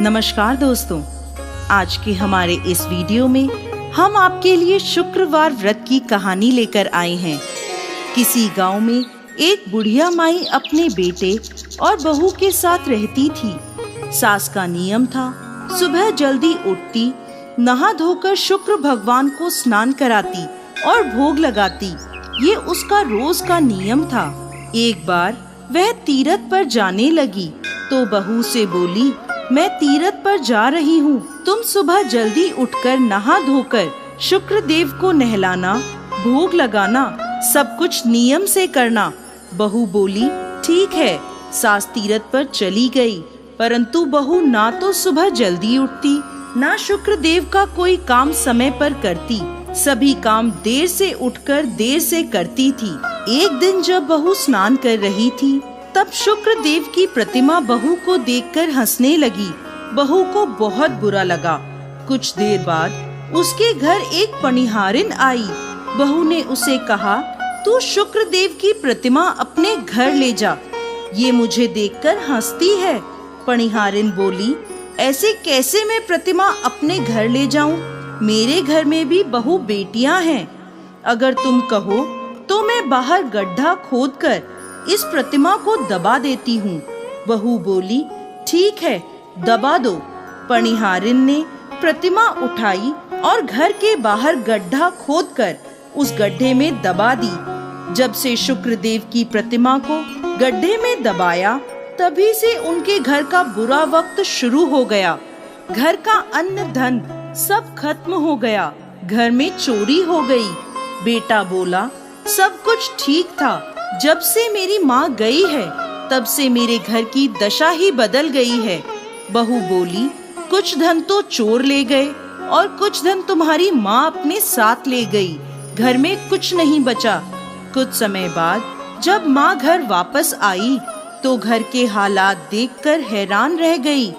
नमस्कार दोस्तों, आज के हमारे इस वीडियो में हम आपके लिए शुक्रवार व्रत की कहानी लेकर आए हैं। किसी गांव में एक बुढ़िया माई अपने बेटे और बहू के साथ रहती थी। सास का नियम था, सुबह जल्दी उठती, नहा धोकर शुक्र भगवान को स्नान कराती और भोग लगाती। ये उसका रोज का नियम था। एक बार वह तीरथ पर जाने लगी तो बहू से बोली, मैं तीरथ पर जा रही हूँ, तुम सुबह जल्दी उठकर नहा धोकर शुक्र देव को नहलाना, भोग लगाना, सब कुछ नियम से करना। बहू बोली, ठीक है। सास तीरथ पर चली गई, परंतु बहू ना तो सुबह जल्दी उठती, ना शुक्र देव का कोई काम समय पर करती। सभी काम देर से उठकर देर से करती थी। एक दिन जब बहू स्नान कर रही थी, तब शुक्र देव की प्रतिमा बहू को देखकर हंसने लगी। बहू को बहुत बुरा लगा। कुछ देर बाद उसके घर एक पनिहारिन आई। बहू ने उसे कहा, तू शुक्र देव की प्रतिमा अपने घर ले जा, ये मुझे देखकर हंसती है। पनिहारिन बोली, ऐसे कैसे मैं प्रतिमा अपने घर ले जाऊं? मेरे घर में भी बहू बेटियां हैं। अगर तुम कहो तो मैं बाहर गड्ढा खोदकर इस प्रतिमा को दबा देती हूँ। बहू बोली, ठीक है, दबा दो। पनिहारिन ने प्रतिमा उठाई और घर के बाहर गड्ढा खोदकर उस गड्ढे में दबा दी। जब से शुक्र देव की प्रतिमा को गड्ढे में दबाया, तभी से उनके घर का बुरा वक्त शुरू हो गया। घर का अन्न धन सब खत्म हो गया। घर में चोरी हो गई। बेटा बोला, सब कुछ ठीक था, जब से मेरी माँ गई है तब से मेरे घर की दशा ही बदल गई है। बहू बोली, कुछ धन तो चोर ले गए और कुछ धन तुम्हारी माँ अपने साथ ले गई। घर में कुछ नहीं बचा। कुछ समय बाद जब माँ घर वापस आई तो घर के हालात देखकर हैरान रह गई।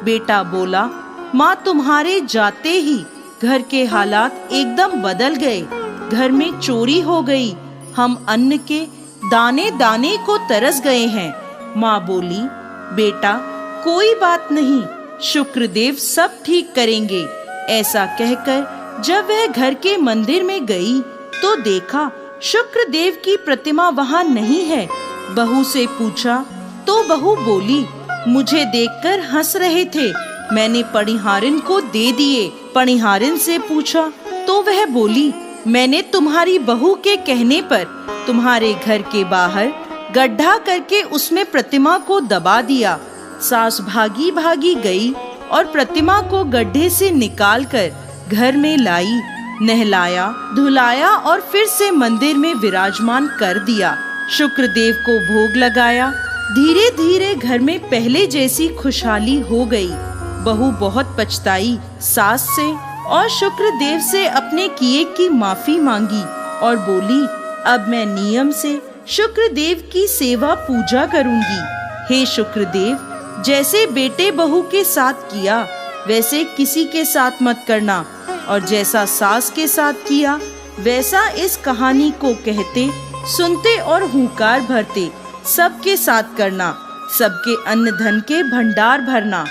बेटा बोला, माँ तुम्हारे जाते ही घर के हालात एकदम बदल गए। घर में चोरी हो गई। हम अन्न के दाने दाने को तरस गए हैं। माँ बोली, बेटा कोई बात नहीं, शुक्रदेव सब ठीक करेंगे। ऐसा कहकर जब वह घर के मंदिर में गई तो देखा शुक्रदेव की प्रतिमा वहाँ नहीं है। बहू से पूछा तो बहू बोली, मुझे देखकर हंस रहे थे, मैंने पनिहारिन को दे दिए। पनिहारिन से पूछा तो वह बोली, मैंने तुम्हारी बहू के कहने पर तुम्हारे घर के बाहर गड्ढा करके उसमें प्रतिमा को दबा दिया। सास भागी भागी गई और प्रतिमा को गड्ढे से निकालकर घर में लाई, नहलाया, धुलाया और फिर से मंदिर में विराजमान कर दिया। शुक्रदेव को भोग लगाया। धीरे धीरे घर में पहले जैसी खुशहाली हो गई। बहू बहुत पछताई, सास से और शुक्रदेव से अपने किए की माफी मांगी और बोली, अब मैं नियम से शुक्रदेव की सेवा पूजा करूंगी। हे शुक्रदेव, जैसे बेटे बहू के साथ किया वैसे किसी के साथ मत करना, और जैसा सास के साथ किया वैसा इस कहानी को कहते, सुनते और हुंकार भरते सबके साथ करना। सबके अन्न धन के भंडार भरना।